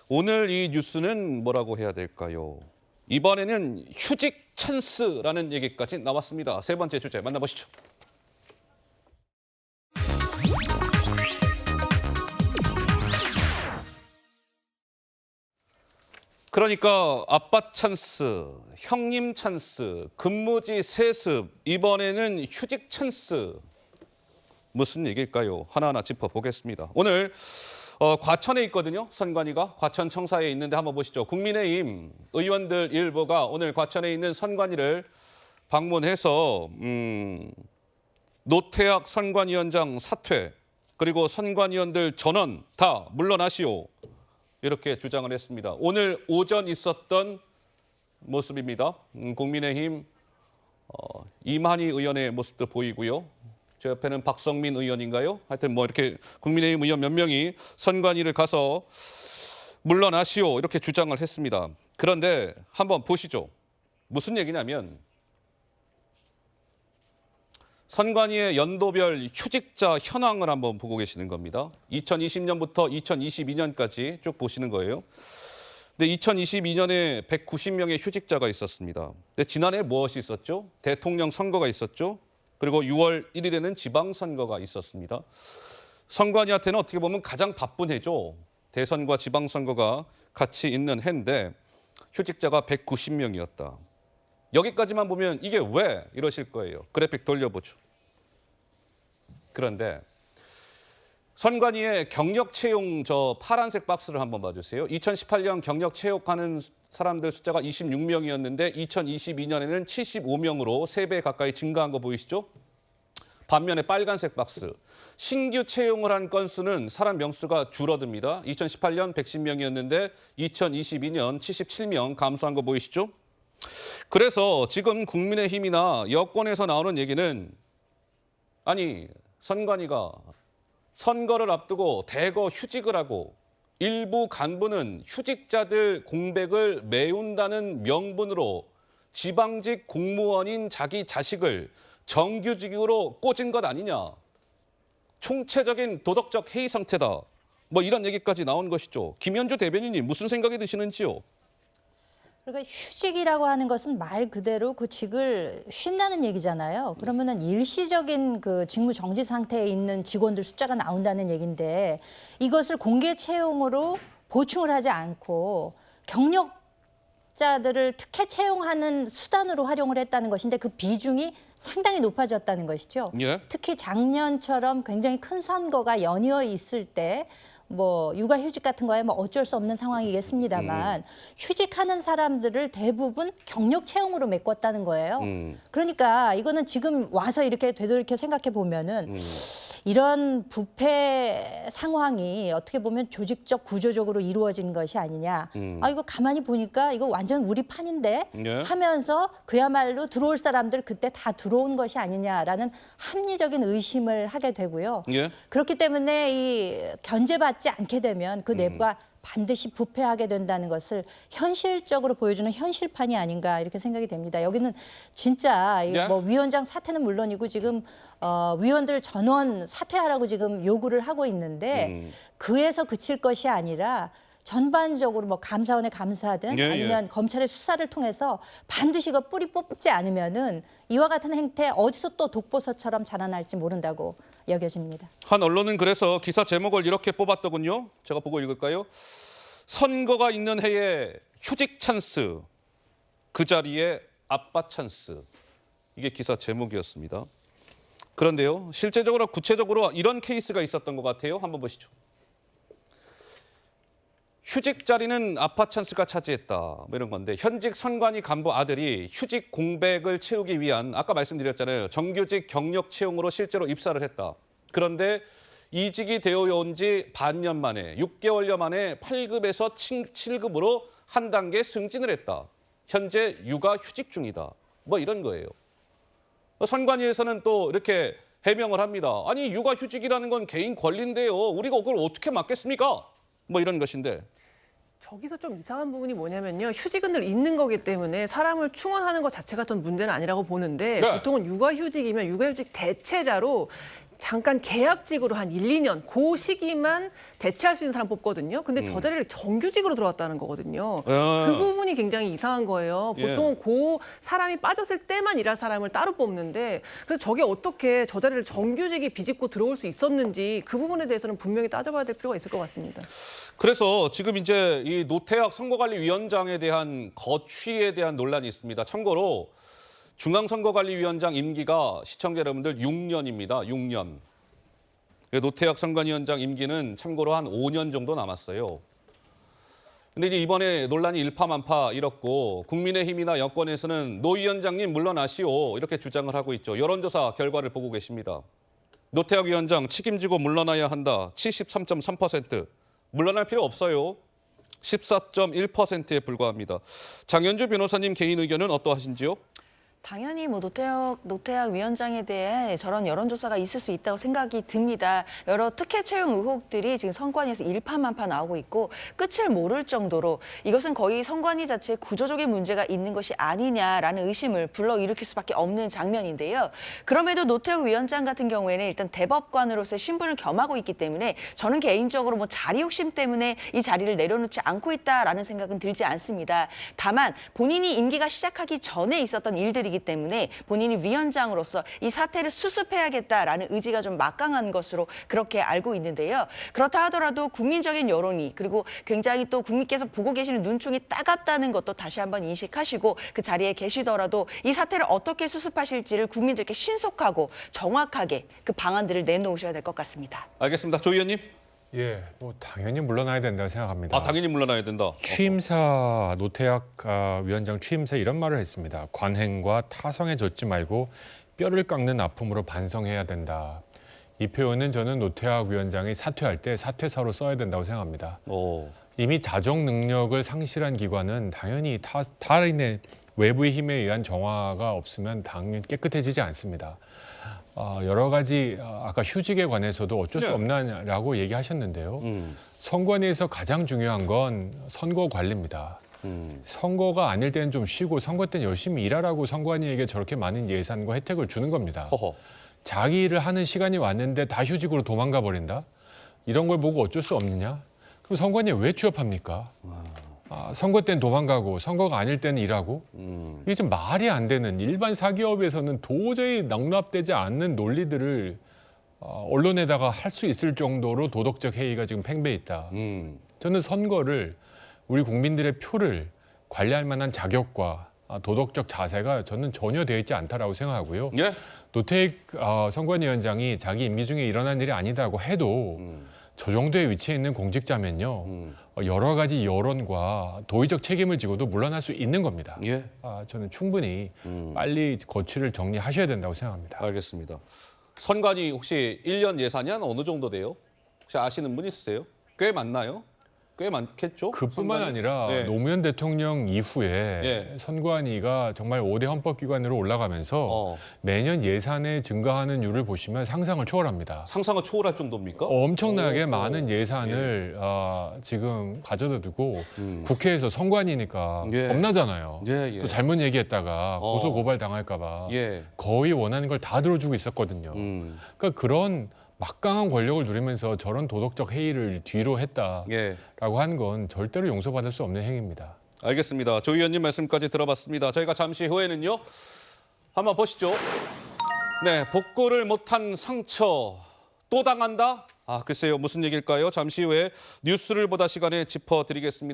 오늘 이 뉴스는 뭐라고 해야 될까요? 이번에는 휴직 찬스라는 얘기까지 나왔습니다. 세 번째 주제 만나보시죠. 그러니까 아빠 찬스, 형님 찬스, 근무지 세습, 이번에는 휴직 찬스. 무슨 얘기일까요? 하나하나 짚어보겠습니다. 오늘 과천에 있거든요. 선관위가 과천청사에 있는데 한번 보시죠. 국민의힘 의원들 일부가 오늘 과천에 있는 선관위를 방문해서 노태학 선관위원장 사퇴, 그리고 선관위원들 전원 다 물러나시오. 이렇게 주장을 했습니다. 오늘 오전 있었던 모습입니다. 국민의힘 이만희 의원의 모습도 보이고요. 저 옆에는 박성민 의원인가요? 하여튼 뭐 이렇게 국민의힘 의원 몇 명이 선관위를 가서 물러나시오 이렇게 주장을 했습니다. 그런데 한번 보시죠. 무슨 얘기냐면 선관위의 연도별 휴직자 현황을 한번 보고 계시는 겁니다. 2020년부터 2022년까지 쭉 보시는 거예요. 근데 2022년에 190명의 휴직자가 있었습니다. 근데 지난해 무엇이 있었죠? 대통령 선거가 있었죠. 그리고 6월 1일에는 지방선거가 있었습니다. 선관위한테는 어떻게 보면 가장 바쁜 해죠. 대선과 지방선거가 같이 있는 해인데 휴직자가 190명이었다. 여기까지만 보면 이게 왜 이러실 거예요. 그래픽 돌려보죠. 그런데 선관위의 경력 채용 저 파란색 박스를 한번 봐주세요. 2018년 경력 채용하는 사람들 숫자가 26명이었는데 2022년에는 75명으로 3배 가까이 증가한 거 보이시죠? 반면에 빨간색 박스, 신규 채용을 한 건수는 사람 명수가 줄어듭니다. 2018년 110명이었는데 2022년 77명 감소한 거 보이시죠? 그래서 지금 국민의힘이나 여권에서 나오는 얘기는 아니 선관위가 선거를 앞두고 대거 휴직을 하고 일부 간부는 휴직자들 공백을 메운다는 명분으로 지방직 공무원인 자기 자식을 정규직으로 꽂은 것 아니냐. 총체적인 도덕적 해이 상태다. 뭐 이런 얘기까지 나온 것이죠. 김현주 대변인님 무슨 생각이 드시는지요? 그러니까 휴직이라고 하는 것은 말 그대로 그 직을 쉰다는 얘기잖아요. 그러면은 일시적인 그 직무 정지 상태에 있는 직원들 숫자가 나온다는 얘기인데 이것을 공개 채용으로 보충을 하지 않고 경력자들을 특혜 채용하는 수단으로 활용을 했다는 것인데 그 비중이 상당히 높아졌다는 것이죠. 예. 특히 작년처럼 굉장히 큰 선거가 연이어 있을 때 뭐 육아휴직 같은 거야 뭐 어쩔 수 없는 상황이겠습니다만 휴직하는 사람들을 대부분 경력 채용으로 메꿨다는 거예요. 그러니까 이거는 지금 와서 이렇게 되돌이켜 생각해 보면은 이런 부패 상황이 어떻게 보면 조직적 구조적으로 이루어진 것이 아니냐. 아 이거 가만히 보니까 이거 완전 우리 판인데 예. 하면서 그야말로 들어올 사람들 그때 다 들어온 것이 아니냐라는 합리적인 의심을 하게 되고요. 예. 그렇기 때문에 이 견제받지 않게 되면 그 내부가 반드시 부패하게 된다는 것을 현실적으로 보여주는 현실판이 아닌가 이렇게 생각이 됩니다. 여기는 진짜 예. 뭐 위원장 사퇴는 물론이고 지금 위원들 전원 사퇴하라고 지금 요구를 하고 있는데 그에서 그칠 것이 아니라 전반적으로 뭐 감사원의 감사든 예, 아니면 검찰의 수사를 통해서 반드시 그 뿌리 뽑지 않으면은 이와 같은 행태 어디서 또 독보서처럼 자라날지 모른다고 여겨집니다. 한 언론은 그래서 기사 제목을 이렇게 뽑았더군요. 제가 보고 읽을까요? 선거가 있는 해에 휴직 찬스, 그 자리에 아빠 찬스. 이게 기사 제목이었습니다. 그런데요, 실제적으로 구체적으로 이런 케이스가 있었던 것 같아요. 한번 보시죠. 휴직 자리는 아빠 찬스가 차지했다. 뭐 이런 건데 현직 선관위 간부 아들이 휴직 공백을 채우기 위한 아까 말씀드렸잖아요. 정규직 경력 채용으로 실제로 입사를 했다. 그런데 이직이 되어 온 지 반년 만에 6개월여 만에 8급에서 7급으로 한 단계 승진을 했다. 현재 육아 휴직 중이다. 뭐 이런 거예요. 선관위에서는 또 이렇게 해명을 합니다. 아니 육아 휴직이라는 건 개인 권리인데요. 우리가 그걸 어떻게 막겠습니까? 뭐 이런 것인데. 저기서 좀 이상한 부분이 뭐냐면요. 휴직은 늘 있는 거기 때문에 사람을 충원하는 것 자체가 전 문제는 아니라고 보는데 네. 보통은 육아휴직이면 육아휴직 대체자로 잠깐 계약직으로 한 1, 2년 그 시기만 대체할 수 있는 사람 뽑거든요. 근데 저 자리를 정규직으로 들어왔다는 거거든요. 그 부분이 굉장히 이상한 거예요. 보통은 그 사람이 빠졌을 때만 일할 사람을 따로 뽑는데 그래서 저게 어떻게 저 자리를 정규직이 비집고 들어올 수 있었는지 그 부분에 대해서는 분명히 따져봐야 될 필요가 있을 것 같습니다. 그래서 지금 이제 이 노태학 선거관리위원장에 대한 거취에 대한 논란이 있습니다. 참고로 중앙선거관리위원장 임기가 시청자 여러분들 6년입니다. 6년. 노태학 선관위원장 임기는 참고로 한 5년 정도 남았어요. 근데 이제 이번에 논란이 일파만파 일었고 국민의힘이나 여권에서는 노 위원장님 물러나시오 이렇게 주장을 하고 있죠. 여론조사 결과를 보고 계십니다. 노태학 위원장 책임지고 물러나야 한다. 73.3%. 물러날 필요 없어요. 14.1%에 불과합니다. 장현주 변호사님 개인 의견은 어떠하신지요? 당연히 뭐 노태학 위원장에 대해 저런 여론조사가 있을 수 있다고 생각이 듭니다. 여러 특혜 채용 의혹들이 지금 선관위에서 일파만파 나오고 있고 끝을 모를 정도로 이것은 거의 선관위 자체에 구조적인 문제가 있는 것이 아니냐라는 의심을 불러일으킬 수밖에 없는 장면인데요. 그럼에도 노태학 위원장 같은 경우에는 일단 대법관으로서의 신분을 겸하고 있기 때문에 저는 개인적으로 뭐 자리 욕심 때문에 이 자리를 내려놓지 않고 있다라는 생각은 들지 않습니다. 다만 본인이 임기가 시작하기 전에 있었던 일들이 때문에 본인이 위원장으로서 이 사태를 수습해야겠다라는 의지가 좀 막강한 것으로 그렇게 알고 있는데요. 그렇다 하더라도 국민적인 여론이 그리고 굉장히 또 국민께서 보고 계시는 눈총이 따갑다는 것도 다시 한번 인식하시고 그 자리에 계시더라도 이 사태를 어떻게 수습하실지를 국민들께 신속하고 정확하게 그 방안들을 내놓으셔야 될 것 같습니다. 알겠습니다. 조 의원님. 예, 뭐 당연히 물러나야 된다고 생각합니다. 아, 당연히 물러나야 된다. 취임사 노태학 위원장 취임사 이런 말을 했습니다. 관행과 타성에 젖지 말고 뼈를 깎는 아픔으로 반성해야 된다. 이 표현은 저는 노태학 위원장이 사퇴할 때 사퇴사로 써야 된다고 생각합니다. 이미 자정 능력을 상실한 기관은 당연히 타인의 외부의 힘에 의한 정화가 없으면 당연히 깨끗해지지 않습니다. 여러 가지 아까 휴직에 관해서도 어쩔 수 없나라고 얘기하셨는데요. 선관위에서 가장 중요한 건 선거 관리입니다. 선거가 아닐 때는 좀 쉬고 선거 때는 열심히 일하라고 선관위에게 저렇게 많은 예산과 혜택을 주는 겁니다. 자기 일을 하는 시간이 왔는데 다 휴직으로 도망가 버린다? 이런 걸 보고 어쩔 수 없느냐? 그럼 선관위에 왜 취업합니까? 선거 때는 도망가고 선거가 아닐 때는 일하고 이게 좀 말이 안 되는 일반 사기업에서는 도저히 용납되지 않는 논리들을 언론에다가 할 수 있을 정도로 도덕적 해이가 지금 팽배해 있다. 저는 선거를 우리 국민들의 표를 관리할 만한 자격과 도덕적 자세가 저는 전혀 되어 있지 않다라고 생각하고요. 예? 노태학 선관위원장이 자기 임기 중에 일어난 일이 아니다고 해도 저 정도의 위치에 있는 공직자면요. 여러 가지 여론과 도의적 책임을 지고도 물러날 수 있는 겁니다. 예. 저는 충분히 빨리 거취를 정리하셔야 된다고 생각합니다. 알겠습니다. 선관위 혹시 1년 예산이 한 어느 정도 돼요? 혹시 아시는 분 있으세요? 꽤 많나요? 꽤 많겠죠? 그뿐만 선관위? 아니라 예. 노무현 대통령 이후에 예. 선관위가 정말 5대 헌법기관으로 올라가면서 매년 예산의 증가하는 율을 보시면 상상을 초월합니다. 상상을 초월할 정도입니까? 엄청나게 많은 예산을 지금 가져다 두고 국회에서 선관위니까 예. 겁나잖아요. 예. 또 잘못 얘기했다가 고소 고발 당할까 봐 예. 거의 원하는 걸 다 들어주고 있었거든요. 그러니까 그런 막강한 권력을 누리면서 저런 도덕적 해이를 뒤로 했다라고 예. 하는 건 절대로 용서받을 수 없는 행위입니다. 알겠습니다. 조 의원님 말씀까지 들어봤습니다. 저희가 잠시 후에는요. 한번 보시죠. 네, 복구를 못한 상처 또 당한다? 글쎄요. 무슨 얘기일까요? 잠시 후에 뉴스를 보다 시간에 짚어드리겠습니다.